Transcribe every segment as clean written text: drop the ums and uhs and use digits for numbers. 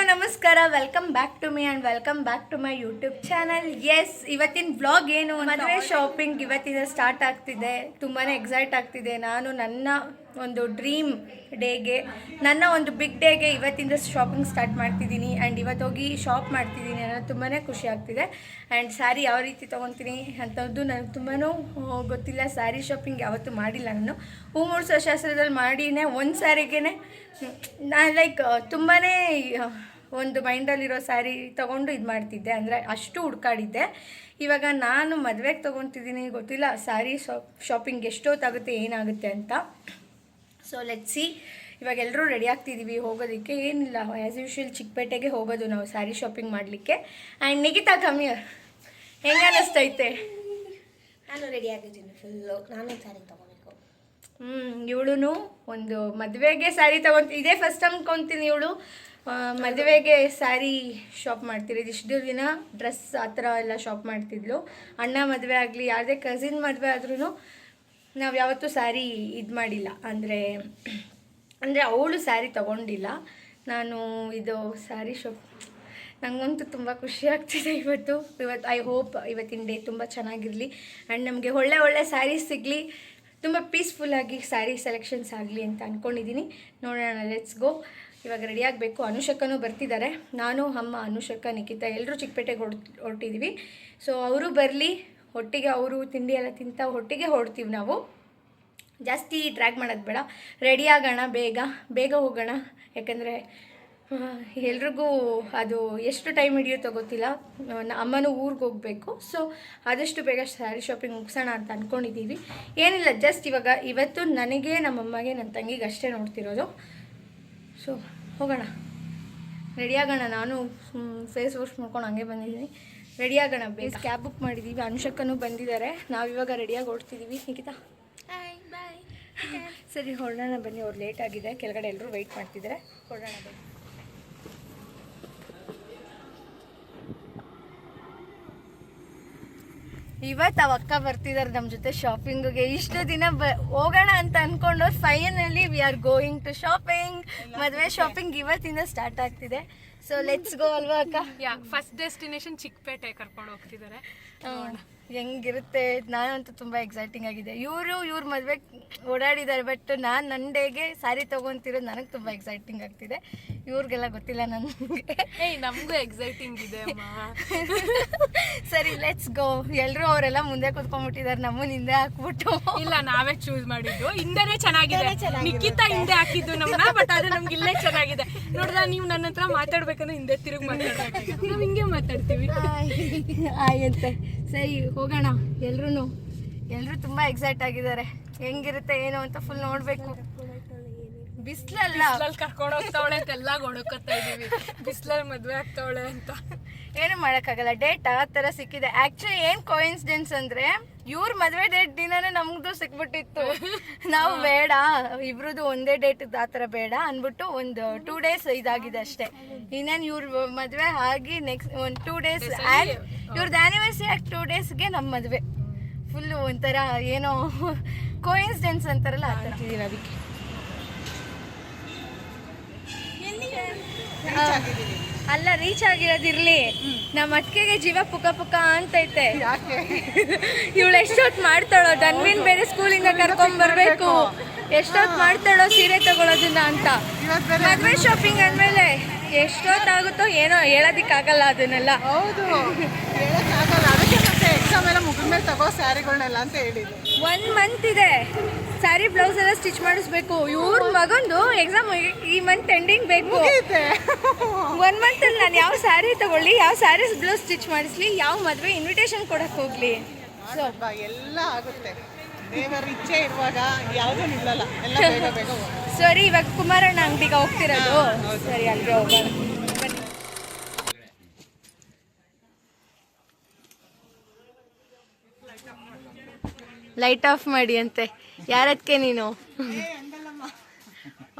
ನಮಸ್ಕಾರ, welcome back to me and welcome back to my YouTube channel. Yes, ಇವತ್ತಿನ vlog ಏನು, ಮದುವೆ shopping ಇವತ್ತಿನ ಸ್ಟಾರ್ಟ್ ಆಗ್ತಿದೆ. ತುಂಬಾ ಎಕ್ಸೈಟ್ ಆಗ್ತಿದೆ. ನಾನು ನನ್ನ ಒಂದು ಡ್ರೀಮ್ ಡೇಗೆ, ನನ್ನ ಒಂದು ಬಿಗ್ ಡೇಗೆ ಇವತ್ತಿಂದ ಶಾಪಿಂಗ್ ಸ್ಟಾರ್ಟ್ ಮಾಡ್ತಿದ್ದೀನಿ. ಆ್ಯಂಡ್ ಇವತ್ತು ಹೋಗಿ ಶಾಪ್ ಮಾಡ್ತಿದ್ದೀನಿ ಅನ್ನೋದು ತುಂಬಾ ಖುಷಿ ಆಗ್ತಿದೆ. ಆ್ಯಂಡ್ ಸ್ಯಾರಿ ಯಾವ ರೀತಿ ತೊಗೊತೀನಿ ಅಂಥದ್ದು ನನಗೆ ತುಂಬಾ ಗೊತ್ತಿಲ್ಲ. ಸ್ಯಾರಿ ಶಾಪಿಂಗ್ ಯಾವತ್ತೂ ಮಾಡಿಲ್ಲ. ನಾನು ಹೂ ಮೂಡಿಸೋ ಶಾಸ್ತ್ರದಲ್ಲಿ ಮಾಡಿನೇ ಒಂದು ಸ್ಯಾರಿಗೇ ನಾನು ತುಂಬಾ ಒಂದು ಮೈಂಡಲ್ಲಿರೋ ಸ್ಯಾರಿ ತೊಗೊಂಡು ಇದು ಮಾಡ್ತಿದ್ದೆ, ಅಂದರೆ ಅಷ್ಟು ಹುಡ್ಕಾಡಿದ್ದೆ. ಇವಾಗ ನಾನು ಮದುವೆಗೆ ತೊಗೊತಿದ್ದೀನಿ, ಗೊತ್ತಿಲ್ಲ ಸ್ಯಾರಿ ಶಾಪಿಂಗ್ ಎಷ್ಟೊತ್ತಾಗುತ್ತೆ ಏನಾಗುತ್ತೆ ಅಂತ. So let's see. ಇವಾಗ ಎಲ್ಲರೂ ರೆಡಿ ಆಗ್ತಿದ್ದೀವಿ ಹೋಗೋದಕ್ಕೆ. ಏನಿಲ್ಲ, ಆ್ಯಸ್ ಯೂಶ್ವಲ್ ಚಿಕ್ಕಪೇಟೆಗೆ ಹೋಗೋದು ನಾವು ಸ್ಯಾರಿ ಶಾಪಿಂಗ್ ಮಾಡಲಿಕ್ಕೆ. ಆ್ಯಂಡ್ ನಿಖಿತಾ ಕಮಿಯರ್, ಹೆಂಗೆ ಅನ್ನಿಸ್ತೈತೆ? ನಾನು ರೆಡಿ ಆಗಿದ್ದೀನಿ ಫುಲ್ಲು. ನಾನು ಸ್ಯಾರಿ ತೊಗೋಬೇಕು. ಇವಳು ಒಂದು ಮದುವೆಗೆ ಸ್ಯಾರಿ ಇದೇ ಫಸ್ಟ್ ಅನ್ಕೊತೀನಿ. ಇವಳು ಮದುವೆಗೆ ಸ್ಯಾರಿ ಶಾಪ್ ಮಾಡ್ತಿರೋದು. ಇಷ್ಟು ದಿನ ಡ್ರೆಸ್ ಆ ಥರ ಎಲ್ಲ ಶಾಪ್ ಮಾಡ್ತಿದ್ಲು. ಅಣ್ಣ ಮದುವೆ ಆಗಲಿ, ಯಾವುದೇ ಕಸಿನ್ ಮದುವೆ ಆದ್ರೂ ನಾವು ಯಾವತ್ತೂ ಸ್ಯಾರಿ ಇದು ಮಾಡಿಲ್ಲ. ಅಂದರೆ ಅವಳು ಸ್ಯಾರಿ ತೊಗೊಂಡಿಲ್ಲ. ನಾನು ಇದು ಸ್ಯಾರಿ ಶಾಪ್ ನನಗಂತೂ ತುಂಬ ಖುಷಿ ಆಗ್ತಿದೆ ಇವತ್ತು. ಐ ಹೋಪ್ ಇವತ್ತಿನ ಡೇ ತುಂಬ ಚೆನ್ನಾಗಿರಲಿ ಆ್ಯಂಡ್ ನಮಗೆ ಒಳ್ಳೆ ಸ್ಯಾರೀಸ್ ಸಿಗಲಿ, ತುಂಬ ಪೀಸ್ಫುಲ್ಲಾಗಿ ಸ್ಯಾರಿ ಸೆಲೆಕ್ಷನ್ಸ್ ಆಗಲಿ ಅಂತ ಅಂದ್ಕೊಂಡಿದ್ದೀನಿ. ನೋಡೋಣ, ಲೆಟ್ಸ್ ಗೋ. ಇವಾಗ ರೆಡಿ ಆಗಬೇಕು. ಅನುಷಕ್ಕನೂ ಬರ್ತಿದ್ದಾರೆ. ನಾನು, ಅಮ್ಮ, ಅನುಷಕ್ಕ, ನಿಖಿತಾ ಎಲ್ಲರೂ ಚಿಕ್ಕಪೇಟೆಗೆ ಹೊರಟಿದ್ದೀವಿ. ಸೊ ಅವರು ಬರಲಿ, ಒಟ್ಟಿಗೆ ಅವರು ತಿಂಡಿ ಎಲ್ಲ ತಿಂತ ಒಟ್ಟಿಗೆ ಹೊರಡ್ತೀವಿ ನಾವು. ಜಾಸ್ತಿ ಡ್ರ್ಯಾಗ್ ಮಾಡೋದು ಬೇಡ, ರೆಡಿ ಆಗೋಣ, ಬೇಗ ಹೋಗೋಣ. ಯಾಕಂದರೆ ಎಲ್ರಿಗೂ ಅದು ಎಷ್ಟು ಟೈಮ್ ಹಿಡಿಯುತ್ತೋ ಗೊತ್ತಿಲ್ಲ. ಅಮ್ಮನೂ ಊರಿಗೆ ಹೋಗಬೇಕು. ಸೊ ಆದಷ್ಟು ಬೇಗ ಸ್ಯಾರಿ ಶಾಪಿಂಗ್ ಮುಗಿಸೋಣ ಅಂತ ಅಂದ್ಕೊಂಡಿದ್ದೀವಿ. ಏನಿಲ್ಲ, ಜಸ್ಟ್ ಇವತ್ತು ನನಗೆ, ನಮ್ಮಮ್ಮಗೆ, ನನ್ನ ತಂಗಿಗೆ ಅಷ್ಟೇ ನೋಡ್ತಿರೋದು. ಸೊ ಹೋಗೋಣ, ರೆಡಿ ಆಗೋಣ. ನಾನು ಫೇಸ್ ವಾಶ್ ಮಾಡ್ಕೊಂಡು ಹಂಗೆ ಬಂದಿದ್ದೀನಿ. ರೆಡಿ ಆಗೋಣ, ಬೇಸ್ ಕ್ಯಾಬ್ ಬುಕ್ ಮಾಡಿದ್ದೀವಿ. ಅನುಷಕ್ಕನೂ ಬಂದಿದ್ದಾರೆ. ನಾವಿವಾಗ ರೆಡಿಯಾಗಿ ಹೊರಡ್ತಿದ್ದೀವಿ. ನಿಖಿತಾ ಬಾಯ್. ಸರಿ, ಹೊರಡೋಣ ಬನ್ನಿ. ಅವ್ರು ಲೇಟ್ ಆಗಿದೆ, ಕೆಳಗಡೆ ಎಲ್ಲರೂ ವೆಯ್ಟ್ ಮಾಡ್ತಿದ್ದಾರೆ. ಹೊರಡೋಣ ಬನ್ನಿ. ಇವತ್ತು ಅಕ್ಕ ಬರ್ತಿದ್ದಾರೆ ನಮ್ಮ ಜೊತೆ ಶಾಪಿಂಗ್ಗೆ. ಇಷ್ಟು ದಿನ ಹೋಗೋಣ ಅಂತ ಅಂದ್ಕೊಂಡವ್ರು finally we are going to shopping. ಮದುವೆ ಶಾಪಿಂಗ್ ಇವತ್ತಿಂದ ಸ್ಟಾರ್ಟ್ ಆಗ್ತಿದೆ. ಸೊ ಲೆಟ್ಸ್ ಗೋ ಅಲ್ವಾ ಅಕ್ಕ? ಫಸ್ಟ್ ಡೆಸ್ಟಿನೇಷನ್ ಚಿಕ್ಕಪೇಟೆ ಕರ್ಕೊಂಡು ಹೋಗ್ತಿದ್ದಾರೆ. ಹೆಂಗಿರುತ್ತೆ? ನಾನಂತೂ ತುಂಬ ಎಕ್ಸೈಟಿಂಗ್ ಆಗಿದೆ. ಇವ್ರ ಮದುವೆ ಓಡಾಡಿದ್ದಾರೆ, ಬಟ್ ನಾನು ನನ್ನ ಡೇಗೆ ಸ್ಯಾರಿ ತೊಗೊತಿರೋದು ನನಗೆ ತುಂಬ ಎಕ್ಸೈಟಿಂಗ್ ಆಗ್ತಿದೆ. ಇವ್ರಿಗೆಲ್ಲ ಗೊತ್ತಿಲ್ಲ ನನಗೆ. ನಮಗೂ ಎಕ್ಸೈಟಿಂಗ್ ಇದೆ ಅಮ್ಮ. ಸರಿ, ಲೆಟ್ಸ್ ಗೋ. ಎಲ್ಲರೂ ಅವರೆಲ್ಲ ಮುಂದೆ ಕೂತ್ಕೊಂಡ್ಬಿಟ್ಟಿದ್ದಾರೆ, ನಮ್ಮನ್ನ ಹಿಂದೆ ಹಾಕ್ಬಿಟ್ಟು. ಇಲ್ಲ, ನಾವೇ ಚೂಸ್ ಮಾಡಿದ್ದು. ಹಿಂದೆನೇ ಚೆನ್ನಾಗಿದೆ. ನಿಖಿತಾ ಹಿಂದೆ ಹಾಕಿದ್ದು ನಮ್ಮನ್ನ, ಬಟ್ ಅದು ನಮ್ಗೆ ಇಲ್ಲೇ ಚೆನ್ನಾಗಿದೆ. ನೋಡ್ದ, ನೀವು ನನ್ನ ಹತ್ರ ಮಾತಾಡ್ಬೇಕಂದ್ರೆ ಹಿಂದೆ ತಿರುಗಿ ಮಾತಾಡ್ಬೇಕು. ನಾವು ಹಿಂಗೆ ಮಾತಾಡ್ತೀವಿ. ಆಯ್ತೆ, ಸರಿ ಹೋಗೋಣ. ಎಲ್ಲರೂ ತುಂಬ ಎಕ್ಸೈಟ್ ಆಗಿದ್ದಾರೆ. ಹೆಂಗಿರುತ್ತೆ ಏನು ಅಂತ ಫುಲ್ ನೋಡಬೇಕು. ಬಿಸಿಲಲ್ಲಿ ಕರ್ಕೊಂಡು ಹೋಗ್ತಾವಳೆ ಅಂತ ಎಲ್ಲ ಗೊಣಕೋತಾ ಇದೀವಿ. ಬಿಸಿಲಲ್ಲಿ ಮದುವೆ ಆಗ್ತಾವಳೆ ಅಂತ ಏನು ಮಾಡೋಕ್ಕಾಗಲ್ಲ. ಡೇಟ್ ಆ ಥರ ಸಿಕ್ಕಿದೆ. ಆ್ಯಕ್ಚುಲಿ ಏನು ಕೋಇನ್ಸಿಡೆನ್ಸ್ ಅಂದರೆ, ಇವ್ರ ಮದುವೆ ಡೇಟ್ ದಿನನೇ ನಮ್ದು ಸಿಕ್ಬಿಟ್ಟಿತ್ತು. ನಾವು ಬೇಡ, ಇಬ್ರದ್ದು ಒಂದೇ ಡೇಟ್ ಆ ಥರ ಬೇಡ ಅಂದ್ಬಿಟ್ಟು ಒಂದು 2 days ಇದಾಗಿದೆ ಅಷ್ಟೇ. ಇನ್ನೇನು ಇವ್ರ ಮದುವೆ ಆಗಿ ನೆಕ್ಸ್ಟ್ ಒಂದು 2 days ಇವ್ರದ್ದು ಆ್ಯನಿವರ್ಸರಿ ಆಗಿ 2 daysಗೆ ನಮ್ಮ ಮದುವೆ. ಫುಲ್ಲು ಒಂಥರ ಏನೋ ಕೋಇನ್ಸಿಡೆನ್ಸ್ ಅಂತಾರಲ್ಲ ಆ ಥರ ಇದೀನಿ. ಅದಕ್ಕೆ ಅಲ್ಲ, ರೀಚ್ ಆಗಿರೋದಿರ್ಲಿ. ನಮ್ಮ ಅತ್ತಿಗೆಗೆ ಜೀವ ಪುಕ್ಕ ಪುಕ್ಕ ಅಂತೈತೆ. ಇವಳು ಎಷ್ಟೊತ್ತು ಮಾಡ್ತಾಳೋ, ಧನ್ವಿನ್ ಬೇರೆ ಸ್ಕೂಲಿಂದ ಕರ್ಕೊಂಡ್ಬರ್ಬೇಕು, ಎಷ್ಟೊತ್ತು ಮಾಡ್ತಾಳೋ ಸೀರೆ ತಗೊಳ್ಳೋದನ್ನ ಅಂತ. ಮದುವೆ ಶಾಪಿಂಗ್ ಅಂದಮೇಲೆ ಎಷ್ಟೊತ್ತಾಗುತ್ತೋ ಏನೋ ಹೇಳೋದಿಕ್ಕಾಗಲ್ಲ ಅದನ್ನೆಲ್ಲ. ಹೌದು, ಹೇಳೋಕ್ಕಾಗಲ್ಲ. ಅದಕ್ಕೆ ಮತ್ತೆ ಎಕ್ಸಾಮ್ ಎಲ್ಲ ಮುಗಿದ್ಮೇಲೆ ತಗೋ ಸ್ಯಾರಿಗಳನ್ನೆಲ್ಲ ಅಂತ ಹೇಳಿದ್ರು. 1 month ಇದೆ. ಸ್ಯಾರಿ ಬ್ಲೌಸ್ ಎಲ್ಲ ಸ್ಟಿಚ್ ಮಾಡಿಸ್ಬೇಕು. ಇವ್ರ ಮಗಂದು ಎಕ್ಸಾಮ್ ಈ ಮಂತ್ ಎಂಡಿಂಗ್ ಬೇಕು. 1 month ಅಲ್ಲಿ ನಾನು ಯಾವ ಸ್ಯಾರಿ ತಗೊಳ್ಳಿ, ಯಾವ ಸ್ಯಾರೀಸ್ ಬ್ಲೌಸ್ ಸ್ಟಿಚ್ ಮಾಡಿಸ್ಲಿ, ಯಾವ ಮದುವೆ ಇನ್ವಿಟೇಷನ್ ಕೊಡಕ್ಕೆ ಹೋಗ್ಲಿ? ಎಲ್ಲ ಆಗುತ್ತೆ. ದೇವರ ಇಚ್ಛೆ ಇರುವಾಗ ಯಾವುದೂ ನಿಲ್ಲಲ್ಲ, ಎಲ್ಲ ಬೇಗ ಸರಿ, ಇವಾಗ ಕುಮಾರಣ್ಣ ಅಂಗಡಿಗೆ ಹೋಗ್ತಿರೋದು. ಸರಿ, ಅಲ್ಲಿಗೆ ಹೋಗೋಣ. ಲೈಟ್ ಆಫ್ ಮಾಡಿ ಅಂತೆ. ಯಾರದಕ್ಕೆ ನೀನು?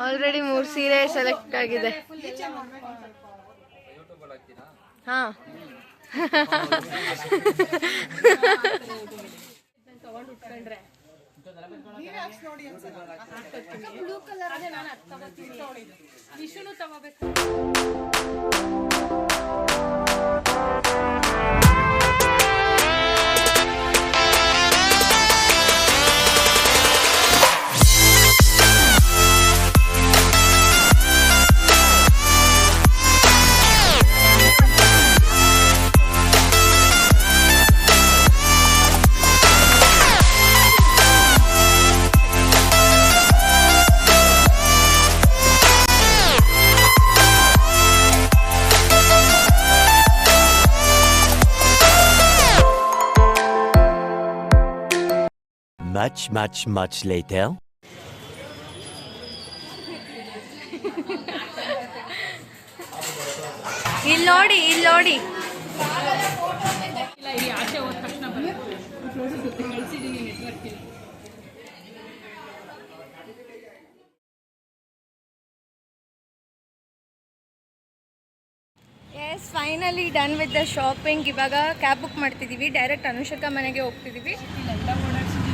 ಆಲ್ರೆಡಿ 3 ಸೀರೆ ಸೆಲೆಕ್ಟ್ ಆಗಿದೆ. ಹಾಂ, ತಗೊಂಡು ಉಟ್ಕೊಂಡ್ರೆ ಬ್ಲೂ ಕಲರ್. ಅದೇ ನಾನು ಅದು ತಗೋತೀನಿ. ವಿಷುನು ತಗೋಬೇಕು. Much later. ಇಲ್ಲಿ ನೋಡಿ ಇಲ್ಲ ಈ ಆಚೆ ಹೋದ ತಕ್ಷಣ ಕಳಿಸಿದ್ದೀನಿ ನೆಟ್ವರ್ಕ್ ಇಲ್ಲ. S finally done with the shopping. ಇವಾಗ ಕ್ಯಾಬ್ ಬುಕ್ ಮಾಡ್ತಿದ್ದೀವಿ, ಡೈರೆಕ್ಟ್ ಅನುಷಕ ಮನೆಗೆ ಹೋಗ್ತಿದ್ದೀವಿ. ಇಲ್ಲೆಲ್ಲ ಓಡಾಡ್ಸಿದ್ದೀನಿ.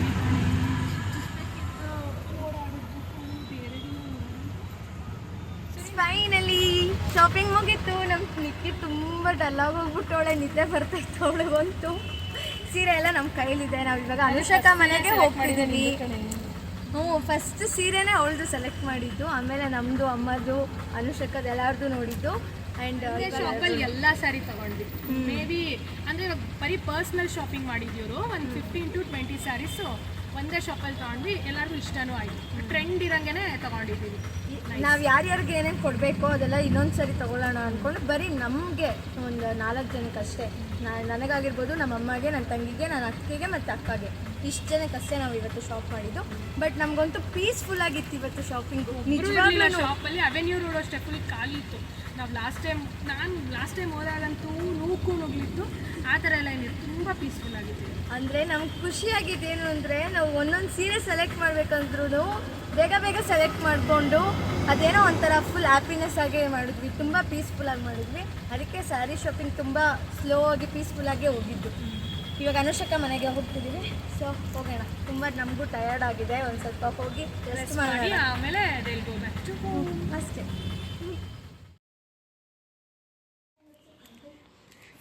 ಫೈನಲಿ ಶಾಪಿಂಗ್ ಮುಗೀತು. ನಮ್ಮ ನಿಕ್ಕಿ ತುಂಬ ಡಲ್ಲಾಗಿ ಹೋಗ್ಬಿಟ್ಟವಳೆ, ನಿದ್ದೆ ಬರ್ತಾಯಿತ್ತು ಅವಳಿಗಂತೂ. ಸೀರೆ ಎಲ್ಲ ನಮ್ಮ ಕೈಲಿದೆ. ನಾವು ಇವಾಗ ಅನುಷಕ ಮನೆಗೆ ಹೋಗ್ತಿದ್ದೀವಿ. ಫಸ್ಟ್ ಸೀರೆನೇ ಅವಳದು ಸೆಲೆಕ್ಟ್ ಮಾಡಿದ್ದು, ಆಮೇಲೆ ನಮ್ಮದು ಅಮ್ಮದು ಅನುಷಕದ ಎಲ್ಲರದು ನೋಡಿದ್ದು. ಆ್ಯಂಡ್ ಶಾಪಲ್ಲಿ ಎಲ್ಲ ಸ್ಯಾರಿ ತಗೊಂಡ್ವಿ. ಮೇ ಬಿ ಅಂದರೆ ಇವಾಗ ಬರೀ ಪರ್ಸ್ನಲ್ ಶಾಪಿಂಗ್ ಮಾಡಿದ್ಯವರು ಒಂದು 15 to 20 ಸ್ಯಾರೀಸು ಒಂದೇ ಶಾಪಲ್ಲಿ ತೊಗೊಂಡ್ವಿ. ಎಲ್ಲರಿಗೂ ಇಷ್ಟನೂ ಆಯಿತು. ಟ್ರೆಂಡ್ ಇರಂಗೆ ತೊಗೊಂಡಿದ್ದೀವಿ. ನಾವು ಯಾರ್ಯಾರಿಗೆ ಏನೇನು ಕೊಡಬೇಕೋ ಅದೆಲ್ಲ ಇನ್ನೊಂದು ಸರಿ ತೊಗೊಳ್ಳೋಣ ಅಂದ್ಕೊಂಡು ಬರೀ ನಮಗೆ ಒಂದು 4 ಜನಕ್ಕೆ ಅಷ್ಟೇ, ನನಗಾಗಿರ್ಬೋದು, ನಮ್ಮ ಅಮ್ಮಗೆ, ನನ್ನ ತಂಗಿಗೆ, ನನ್ನ ಅಕ್ಕಿಗೆ ಮತ್ತು ಅಕ್ಕಗೆ, ಇಷ್ಟು ಜನಕ್ಕಷ್ಟೇ ನಾವು ಇವತ್ತು ಶಾಪ್ ಮಾಡಿದ್ದು. ಬಟ್ ನಮಗಂತೂ ಪೀಸ್ಫುಲ್ ಆಗಿತ್ತು ಇವತ್ತು ಶಾಪಿಂಗು. ನಿಜವಾಗ್ಲೂ ಶಾಪಲ್ಲಿ ಅವೆನ್ಯೂ ರೋಡ್ ಅಷ್ಟೇ ಫುಲ್ ಖಾಲಿ ಇತ್ತು. ನಾವು ಲಾಸ್ಟ್ ಟೈಮ್ ಹೋದಾಗಂತೂ ನೂಕು ನುಗ್ಲಿತ್ತು. ಆ ಥರ ಎಲ್ಲ ಏನಿತ್ತು, ತುಂಬ ಪೀಸ್ಫುಲ್ ಆಗಿತ್ತು. ಅಂದರೆ ನಮ್ಗೆ ಖುಷಿಯಾಗಿದ್ದೇನು ಅಂದರೆ ನಾವು ಒಂದೊಂದು ಸೀರೆ ಸೆಲೆಕ್ಟ್ ಮಾಡಬೇಕಂದ್ರೂ ಬೇಗ ಸೆಲೆಕ್ಟ್ ಮಾಡಿಕೊಂಡು ಅದೇನೋ ಒಂಥರ ಫುಲ್ ಹ್ಯಾಪಿನೆಸ್ ಆಗೇ ಮಾಡಿದ್ವಿ. ತುಂಬ ಪೀಸ್ಫುಲ್ಲಾಗಿ ಮಾಡಿದ್ವಿ. ಅದಕ್ಕೆ ಸ್ಯಾರಿ ಶಾಪಿಂಗ್ ತುಂಬ ಸ್ಲೋ ಆಗಿ ಪೀಸ್ಫುಲ್ಲಾಗೇ ಹೋಗಿದ್ದು. ಇವಾಗ ಅನುಷಕ ಮನೆಗೆ ಹೋಗ್ತಿದ್ದೀವಿ. ಸೊ ಹೋಗೋಣ. ತುಂಬ ನಮಗೂ ಟಯರ್ಡ್ ಆಗಿದೆ, ಒಂದು ಸ್ವಲ್ಪ ಹೋಗಿ ರೆಸ್ಟ್ ಮಾಡಿ ಆಮೇಲೆ ಅಷ್ಟೇ.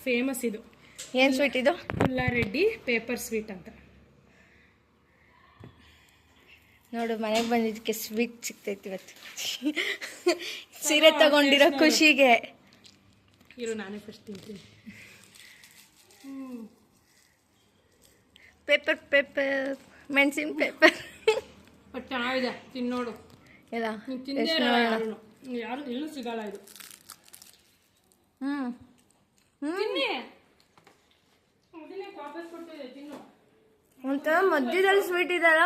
ಫೇಮಸ್ ಇದು. ಏನು ಸ್ವೀಟ್ ಇದು? ಪುಲ್ಲಾರೆಡ್ಡಿ ಪೇಪರ್ ಸ್ವೀಟ್ ಅಂತ. ನೋಡು, ಮನೆಗೆ ಬಂದಿದ್ದಕ್ಕೆ ಸ್ವೀಟ್ ಸಿಗ್ತೈತಿ ಇವತ್ತು. ಸೀರೆ ತಗೊಂಡಿರೋ ಖುಷಿಗೆ. ಇರು ನಾನೇ ಫಸ್ಟ್ ತಿಂತೀನಿ. ಪೇಪರ್ ಮೆಣಸಿನ ಪೇಪರ್ ಬಟ್ ಚೆನ್ನಾಗಿದೆ, ತಿನ್ನೋಡು. ಇಲ್ಲ ತಿಂದೇ ಯಾರು ಎಲ್ಲೂ ಸಿಗಲ್ಲ ಇದು. ತಿನ್ನಿ, ವಾಪಸ್ ಕೊಡ್ತಿದ್ದೆ, ತಿನ್ನು. ಒಂಥರ ಮಧ್ಯದಲ್ಲಿ ಸ್ವೀಟ್ ಇದಲ್ಲ.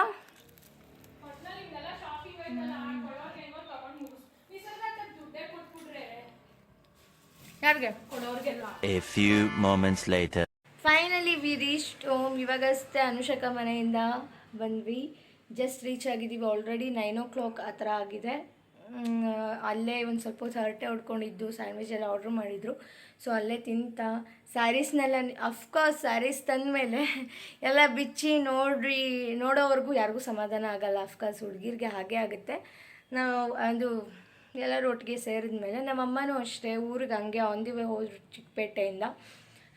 ಯಾರಿಗೆ? A few moments later. Finally we reached home. ಇವಾಗಷ್ಟೇ ಅನುಷಕ ಮನೆಯಿಂದ ಬಂದ್ವಿ. ಜಸ್ಟ್ ರೀಚ್ ಆಗಿದ್ದೀವಿ. ಆಲ್ರೆಡಿ 9 o'clock ಆ ಥರ ಆಗಿದೆ. ಅಲ್ಲೇ ಒಂದು ಸ್ವಲ್ಪ ಹೊತ್ತು ಹರಟೆ ಹೊಡ್ಕೊಂಡಿದ್ದು, ಸ್ಯಾಂಡ್ವಿಚ್ ಎಲ್ಲ ಆರ್ಡ್ರ್ ಮಾಡಿದರು. ಸೊ ಅಲ್ಲೇ ತಿಂತ ಸ್ಯಾರೀಸ್ನೆಲ್ಲ, ಅಫ್ಕೋರ್ಸ್ ಸ್ಯಾರೀಸ್ ತಂದಮೇಲೆ ಎಲ್ಲ ಬಿಚ್ಚಿ ನೋಡೋವರೆಗೂ ಯಾರಿಗೂ ಸಮಾಧಾನ ಆಗೋಲ್ಲ. ಅಫ್ಕೋರ್ಸ್ ಹುಡುಗಿರಿಗೆ ಹಾಗೆ ಆಗುತ್ತೆ. ನಾವು ಅದು ಎಲ್ಲರೂ ಒಟ್ಟಿಗೆ ಸೇರಿದ ಮೇಲೆ, ನಮ್ಮಮ್ಮನೂ ಅಷ್ಟೇ ಊರಿಗೆ ಹಂಗೆ ಆನ್ ದಿ ವೇ ಹೋದ್ರು ಚಿಕ್ಕಪೇಟೆಯಿಂದ.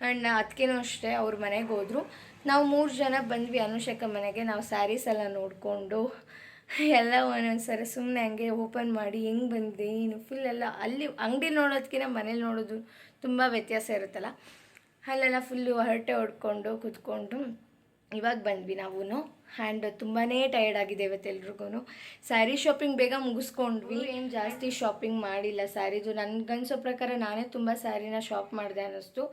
ಆ್ಯಂಡ್ ಅದಕ್ಕೇನೂ ಅಷ್ಟೇ ಅವ್ರ ಮನೆಗೆ ಹೋದರು. ನಾವು 3 ಜನ ಬಂದ್ವಿ ಅನುಷಕ ಮನೆಗೆ. ನಾವು ಸ್ಯಾರೀಸ್ ಎಲ್ಲ ನೋಡಿಕೊಂಡು ಎಲ್ಲ ಒಂದೊಂದು ಸರಿ ಸುಮ್ಮನೆ ಹಂಗೆ ಓಪನ್ ಮಾಡಿ ಹೆಂಗೆ ಬಂದಿದೆ ಏನು ಫುಲ್ ಎಲ್ಲ ಅಲ್ಲಿ ಅಂಗಡಿ ನೋಡೋದಕ್ಕಿಂತ ಮನೇಲಿ ನೋಡೋದು ತುಂಬ ವ್ಯತ್ಯಾಸ ಇರುತ್ತಲ್ಲ. ಅಲ್ಲೆಲ್ಲ ಫುಲ್ಲು ಹರಟೆ ಹೊಡ್ಕೊಂಡು ಕೂತ್ಕೊಂಡು ಇವಾಗ ಬಂದ್ವಿ ನಾವು. ಆ್ಯಂಡ್ ತುಂಬಾ ಟಯರ್ಡ್ ಆಗಿದೆ ಇವತ್ತು ಎಲ್ರಿಗೂ. ಸ್ಯಾರಿ ಶಾಪಿಂಗ್ ಬೇಗ ಮುಗಿಸ್ಕೊಂಡ್ವಿ. ಏನು ಜಾಸ್ತಿ ಶಾಪಿಂಗ್ ಮಾಡಿಲ್ಲ ಸ್ಯಾರಿದು. ನನಗನ್ಸೋ ಪ್ರಕಾರ ನಾನೇ ತುಂಬ ಸ್ಯಾರಿನ ಶಾಪ್ ಮಾಡಿದೆ ಅನ್ನಿಸ್ತು.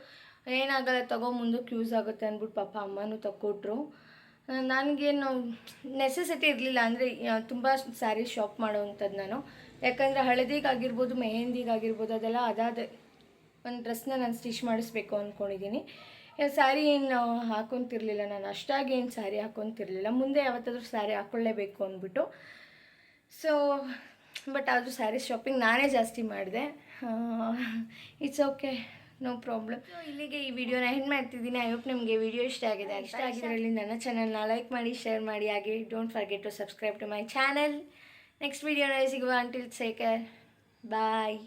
ಏನಾಗಲ್ಲ, ತಗೋ ಮುಂದಕ್ಕೆ ಯೂಸ್ ಆಗುತ್ತೆ ಅಂದ್ಬಿಟ್ಟು ಪಾಪ ಅಮ್ಮನೂ ತಗೊಟ್ರು. ನನಗೇನು ನೆಸೆಸಿಟಿ ಇರಲಿಲ್ಲ, ಅಂದರೆ ತುಂಬ ಸ್ಯಾರಿ ಶಾಪ್ ಮಾಡೋವಂಥದ್ದು ನಾನು. ಯಾಕಂದರೆ ಹಳದಿಗಾಗಿರ್ಬೋದು, ಮೆಹಂದಿಗಾಗಿರ್ಬೋದು, ಅದೆಲ್ಲ ಅದಾದ ಒಂದು ಡ್ರೆಸ್ನ ನಾನು ಸ್ಟಿಚ್ ಮಾಡಿಸ್ಬೇಕು ಅಂದ್ಕೊಂಡಿದ್ದೀನಿ. ಸ್ಯಾರಿ ಏನು ಹಾಕೊತಿರ್ಲಿಲ್ಲ ನಾನು, ಅಷ್ಟಾಗಿ ಏನು ಸ್ಯಾರಿ ಹಾಕೊತಿರ್ಲಿಲ್ಲ. ಮುಂದೆ ಯಾವತ್ತಾದ್ರೂ ಸ್ಯಾರಿ ಹಾಕ್ಕೊಳ್ಳೇಬೇಕು ಅಂದ್ಬಿಟ್ಟು. ಸೊ ಬಟ್ ಅದು ಸ್ಯಾರಿ ಶಾಪಿಂಗ್ ನಾನೇ ಜಾಸ್ತಿ ಮಾಡಿದೆ. It's okay, no problem. So ಇಲ್ಲಿಗೆ ಈ ವಿಡಿಯೋನ ಎಂಡ್ ಮಾಡ್ತಿದ್ದೀನಿ. ಐ ಹೋಪ್ ನಿಮಗೆ ವಿಡಿಯೋ ಇಷ್ಟ ಆಗಿದೆ. ಇಷ್ಟ ಆಗಿದ್ರಲ್ಲಿ ನನ್ನ ಚಾನಲ್ನ ಲೈಕ್ ಮಾಡಿ, ಶೇರ್ ಮಾಡಿ. ಹಾಗೆ don't forget to subscribe to my channel. Next ವಿಡಿಯೋನಲ್ಲಿ ಸಿಗುವ. ಅಂಟಿಲ್ ಟೇಕ್ ಕೇರ್, ಬಾಯ್.